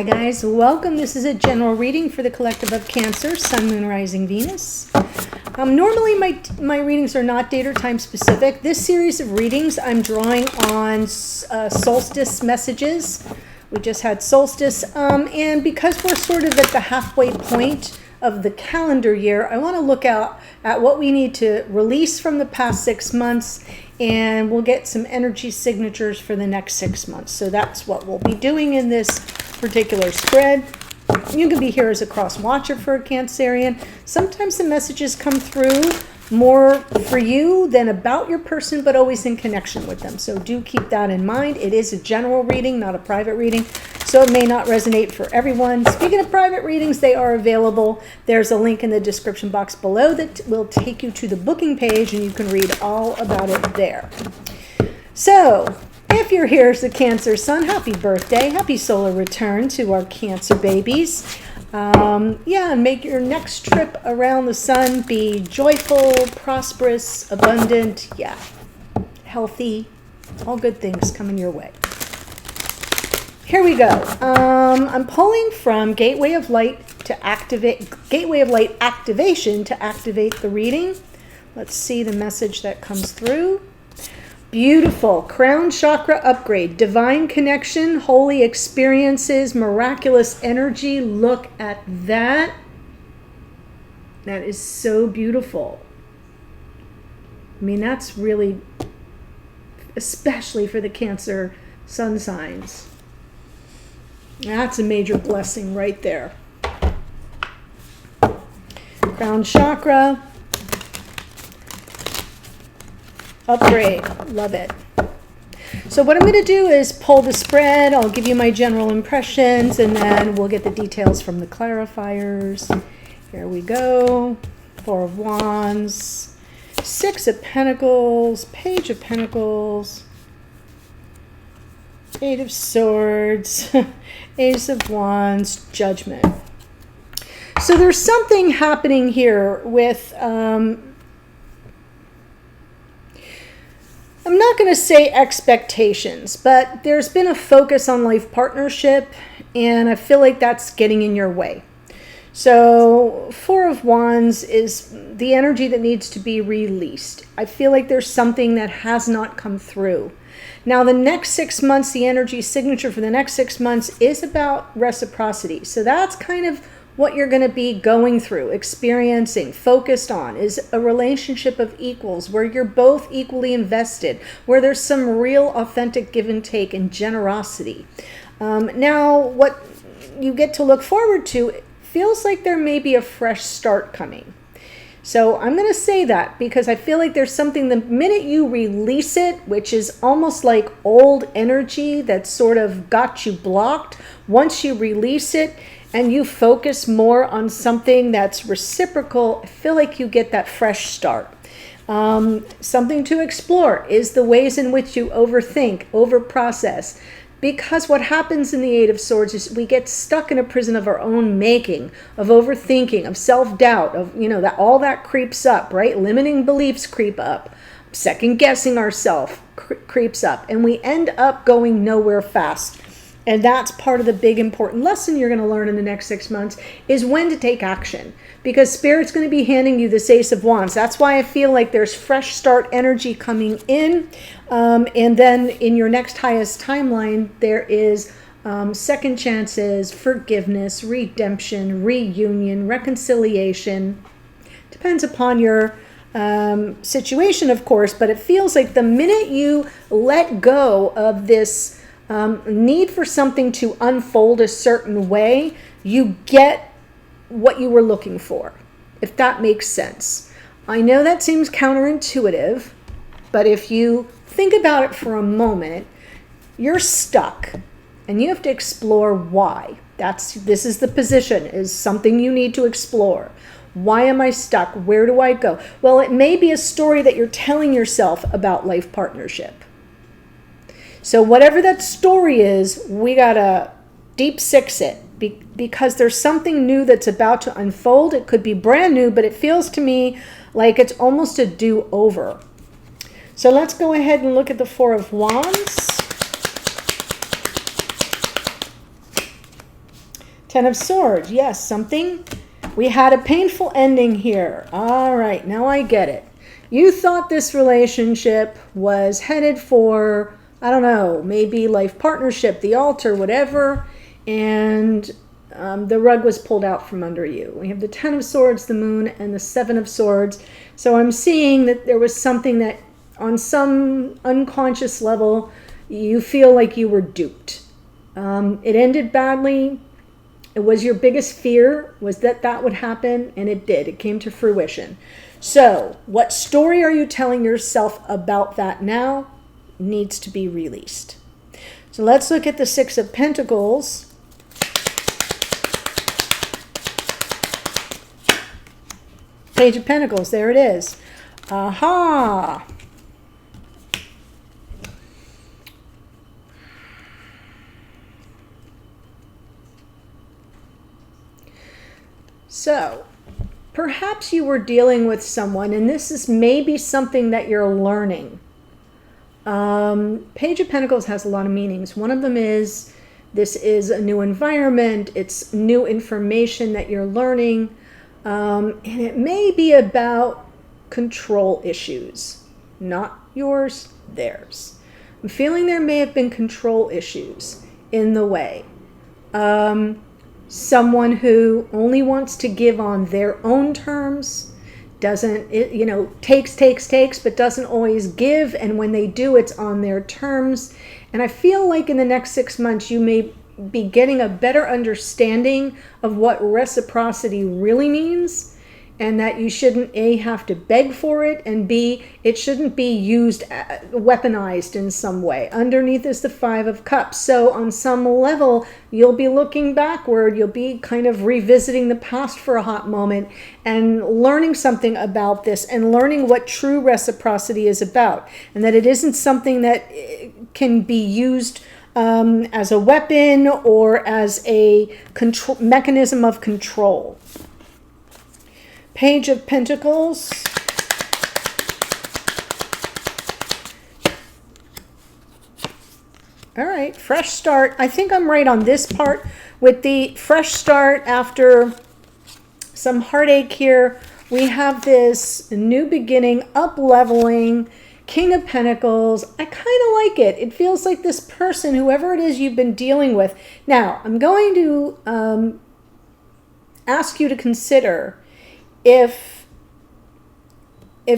Hi guys, welcome. This is a general reading for the collective of Cancer, Sun, Moon, Rising, Venus. Normally my readings are not date or time specific. This series of readings I'm drawing on solstice messages. We just had solstice, and because we're sort of at the halfway point of the calendar year, I want to look out at what we need to release from the past 6 months, and we'll get some energy signatures for the next 6 months. So that's what we'll be doing in this particular spread. You can be here as a cross watcher for a Cancerian. Sometimes the messages come through more for you than about your person, but always in connection with them. So do keep that in mind. It is a general reading, not a private reading, so it may not resonate for everyone. Speaking of private readings, they are available. There's a link in the description box below that will take you to the booking page, and you can read all about it there. So if you're here as a Cancer Sun, happy birthday, happy solar return to our Cancer babies. And make your next trip around the sun be joyful, prosperous, abundant, healthy, all good things coming your way. Here we go. I'm pulling from Gateway of Light activation to activate the reading. Let's see the message that comes through. Beautiful. Crown chakra upgrade, divine connection, holy experiences, miraculous energy. Look at that. That is so beautiful. I mean, that's really, especially for the Cancer sun signs. That's a major blessing right there. Crown chakra upgrade. Love it. So what I'm going to do is pull the spread. I'll give you my general impressions, and then we'll get the details from the clarifiers. Here we go. Four of Wands, Six of Pentacles, Page of Pentacles, Eight of Swords, Ace of Wands, Judgment. So there's something happening here with I'm not going to say expectations, but there's been a focus on life partnership, and I feel like that's getting in your way. So Four of Wands is the energy that needs to be released. I feel like there's something that has not come through. Now, the next 6 months, the energy signature for the next 6 months is about reciprocity. So that's kind of what you're going to be going through, experiencing, focused on, is a relationship of equals where you're both equally invested, where there's some real authentic give and take and generosity. Now, what you get to look forward to, it feels like there may be a fresh start coming. So I'm going to say that because I feel like there's something, the minute you release it, which is almost like old energy that sort of got you blocked, once you release it, and you focus more on something that's reciprocal, I feel like you get that fresh start. Something to explore is the ways in which you overthink, overprocess. Because what happens in the Eight of Swords is we get stuck in a prison of our own making, of overthinking, of self-doubt, of, that all that creeps up, right? Limiting beliefs creep up. Second guessing ourselves creeps up. And we end up going nowhere fast. And that's part of the big important lesson you're going to learn in the next 6 months is when to take action, because Spirit's going to be handing you this Ace of Wands. That's why I feel like there's fresh start energy coming in. And then in your next highest timeline, there is second chances, forgiveness, redemption, reunion, reconciliation. Depends upon your situation, of course, but it feels like the minute you let go of this need for something to unfold a certain way, you get what you were looking for, if that makes sense. I know that seems counterintuitive, but if you think about it for a moment, you're stuck and you have to explore why. This is the position, is something you need to explore. Why am I stuck? Where do I go? Well, it may be a story that you're telling yourself about life partnership. So whatever that story is, we gotta deep six it because there's something new that's about to unfold. It could be brand new, but it feels to me like it's almost a do-over. So let's go ahead and look at the Four of Wands. Ten of Swords. Yes, something. We had a painful ending here. All right, now I get it. You thought this relationship was headed for, I don't know, maybe life partnership, the altar, whatever, and the rug was pulled out from under you. We have the Ten of Swords, the Moon, and the Seven of Swords. So I'm seeing that there was something that on some unconscious level you feel like you were duped. It ended badly. It was your biggest fear, was that that would happen, and it did. It came to fruition. So what story are you telling yourself about that now? Needs to be released. So let's look at the Six of Pentacles. Page of Pentacles, there it is. Aha! So, perhaps you were dealing with someone, and this is maybe something that you're learning. Page of Pentacles has a lot of meanings. One of them is, this is a new environment, it's new information that you're learning, and it may be about control issues. Not yours, theirs. I'm feeling there may have been control issues in the way. Someone who only wants to give on their own terms, doesn't, takes, but doesn't always give. And when they do, it's on their terms. And I feel like in the next 6 months, you may be getting a better understanding of what reciprocity really means. And that you shouldn't, A, have to beg for it, and B, it shouldn't be used, weaponized in some way. Underneath is the Five of Cups. So on some level, you'll be looking backward. You'll be kind of revisiting the past for a hot moment and learning something about this and learning what true reciprocity is about. And that it isn't something that can be used as a weapon or as a mechanism of control. Page of Pentacles. All right, fresh start. I think I'm right on this part with the fresh start after some heartache here. We have this new beginning, up-leveling, King of Pentacles. I kind of like it. It feels like this person, whoever it is you've been dealing with. Now, I'm going to ask you to consider if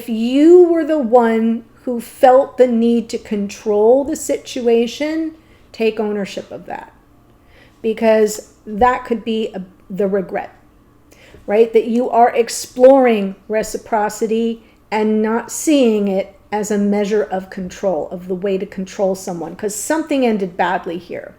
you were the one who felt the need to control the situation, take ownership of that. Because that could be the regret, right? That you are exploring reciprocity and not seeing it as a measure of control, of the way to control someone, because something ended badly here.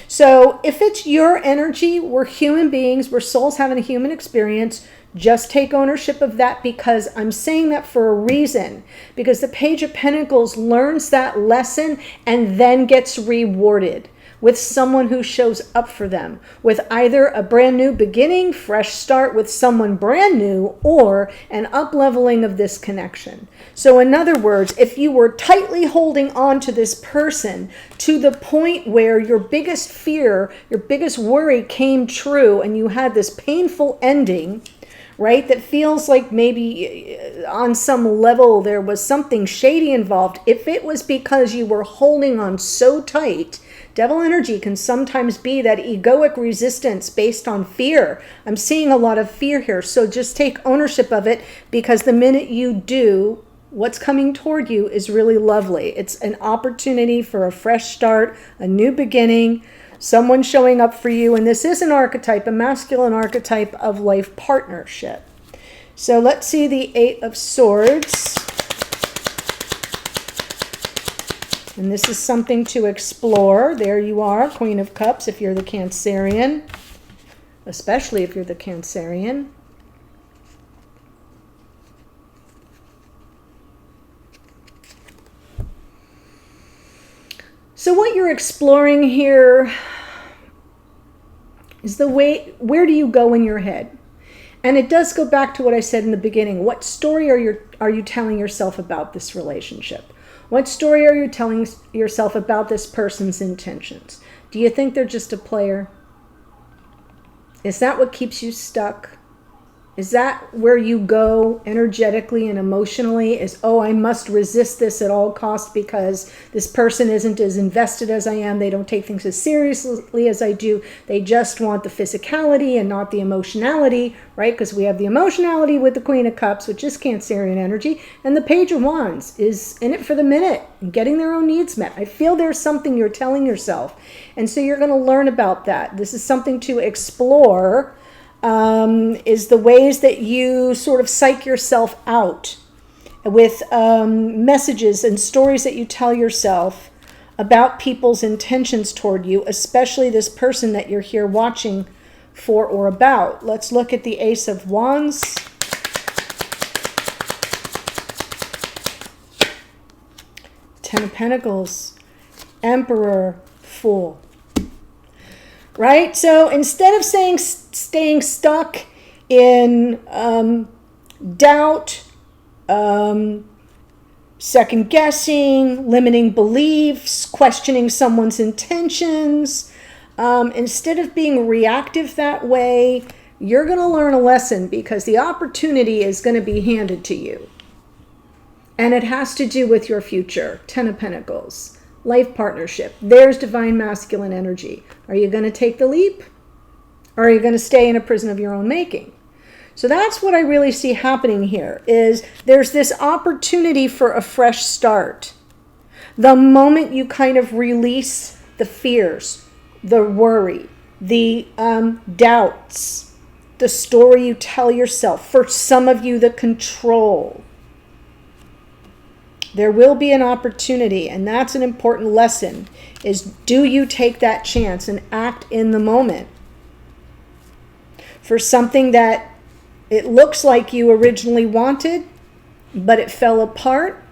So if it's your energy, we're human beings, we're souls having a human experience. Just take ownership of that, because I'm saying that for a reason. Because the Page of Pentacles learns that lesson and then gets rewarded with someone who shows up for them, with either a brand new beginning, fresh start with someone brand new, or an up-leveling of this connection. So in other words, if you were tightly holding on to this person to the point where your biggest fear, your biggest worry came true and you had this painful ending, right, that feels like maybe on some level there was something shady involved, if it was because you were holding on so tight, devil energy can sometimes be that egoic resistance based on fear. I'm seeing a lot of fear here, so just take ownership of it, because the minute you do, what's coming toward you is really lovely. It's an opportunity for a fresh start, a new beginning, someone showing up for you. And this is an archetype, a masculine archetype of life partnership. So let's see the Eight of Swords. And this is something to explore. There you are, Queen of Cups, if you're the Cancerian, especially if you're the Cancerian. So what you're exploring here is the way, where do you go in your head? And it does go back to what I said in the beginning. What story are you telling yourself about this relationship? What story are you telling yourself about this person's intentions? Do you think they're just a player? Is that what keeps you stuck? Is that where you go energetically and emotionally? Is, oh, I must resist this at all costs because this person isn't as invested as I am. They don't take things as seriously as I do. They just want the physicality and not the emotionality, right? Because we have the emotionality with the Queen of Cups, which is Cancerian energy, and the Page of Wands is in it for the minute and getting their own needs met. I feel there's something you're telling yourself. And so you're going to learn about that. This is something to explore. Is the ways that you sort of psych yourself out with messages and stories that you tell yourself about people's intentions toward you, especially this person that you're here watching for or about. Let's look at the Ace of Wands. Ten of Pentacles, Emperor, Fool. Right? So instead of staying stuck in doubt, second guessing, limiting beliefs, questioning someone's intentions, instead of being reactive that way, you're going to learn a lesson because the opportunity is going to be handed to you. And it has to do with your future. Ten of Pentacles. Life partnership. There's divine masculine energy. Are you going to take the leap? Or are you going to stay in a prison of your own making? So that's what I really see happening here, is there's this opportunity for a fresh start. The moment you kind of release the fears, the worry, the doubts, the story you tell yourself, for some of you, the control, there will be an opportunity, and that's an important lesson, is do you take that chance and act in the moment for something that it looks like you originally wanted, but it fell apart?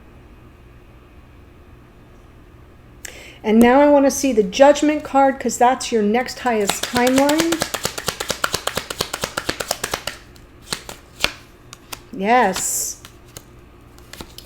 And now I want to see the Judgment card because that's your next highest timeline. Yes.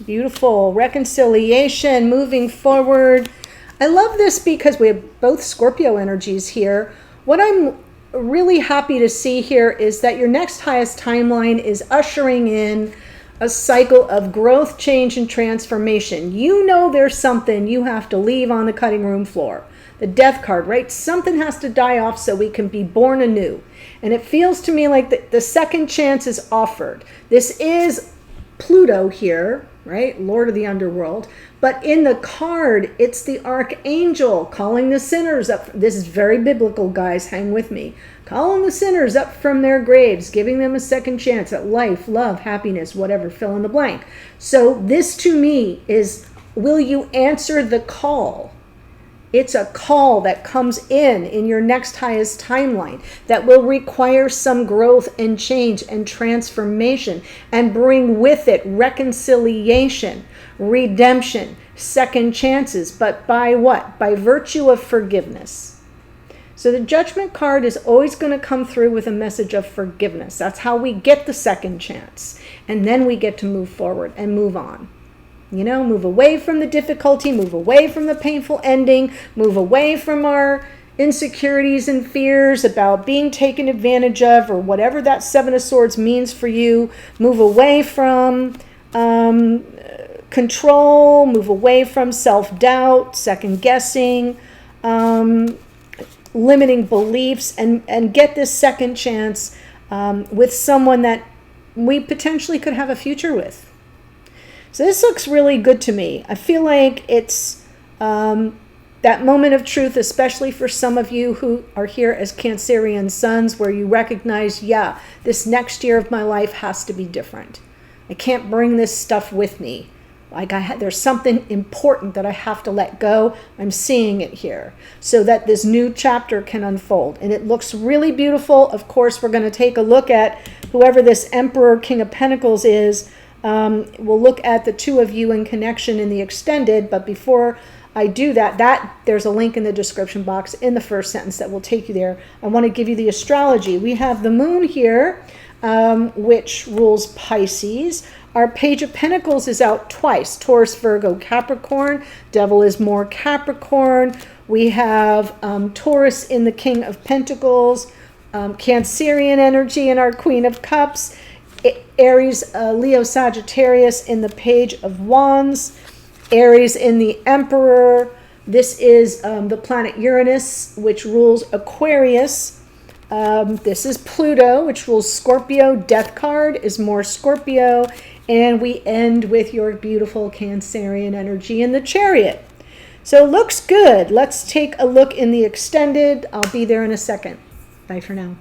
Beautiful. Reconciliation, moving forward. I love this because we have both Scorpio energies here. What I'm really happy to see here is that your next highest timeline is ushering in a cycle of growth, change, and transformation. You know there's something you have to leave on the cutting room floor. The Death card, right? Something has to die off so we can be born anew. And it feels to me like the second chance is offered. This is Pluto here, right? Lord of the underworld. But in the card, it's the archangel calling the sinners up. This is very biblical, guys. Hang with me. Calling the sinners up from their graves, giving them a second chance at life, love, happiness, whatever, fill in the blank. So this to me is, will you answer the call? It's a call that comes in your next highest timeline that will require some growth and change and transformation and bring with it reconciliation, redemption, second chances. But by what? By virtue of forgiveness. So the Judgment card is always going to come through with a message of forgiveness. That's how we get the second chance. And then we get to move forward and move on. You know, move away from the difficulty, move away from the painful ending, move away from our insecurities and fears about being taken advantage of or whatever that Seven of Swords means for you. Move away from control, move away from self-doubt, second-guessing, limiting beliefs, and get this second chance with someone that we potentially could have a future with. So this looks really good to me. I feel like it's that moment of truth, especially for some of you who are here as Cancerian suns, where you recognize, yeah, this next year of my life has to be different. I can't bring this stuff with me. Like there's something important that I have to let go. I'm seeing it here so that this new chapter can unfold. And it looks really beautiful. Of course, we're going to take a look at whoever this Emperor, King of Pentacles is. We'll look at the two of you in connection in the extended, but before I do that, there's a link in the description box in the first sentence that will take you there. I want to give you the astrology. We have the moon here, which rules Pisces. Our Page of Pentacles is out twice, Taurus, Virgo, Capricorn. Devil is more Capricorn. We have Taurus in the King of Pentacles, Cancerian energy in our Queen of Cups, Aries, Leo, Sagittarius in the Page of Wands, Aries in the Emperor. This is the planet Uranus, which rules Aquarius. This is Pluto, which rules Scorpio. Death card is more Scorpio. And we end with your beautiful Cancerian energy in the Chariot. So looks good. Let's take a look in the extended. I'll be there in a second. Bye for now.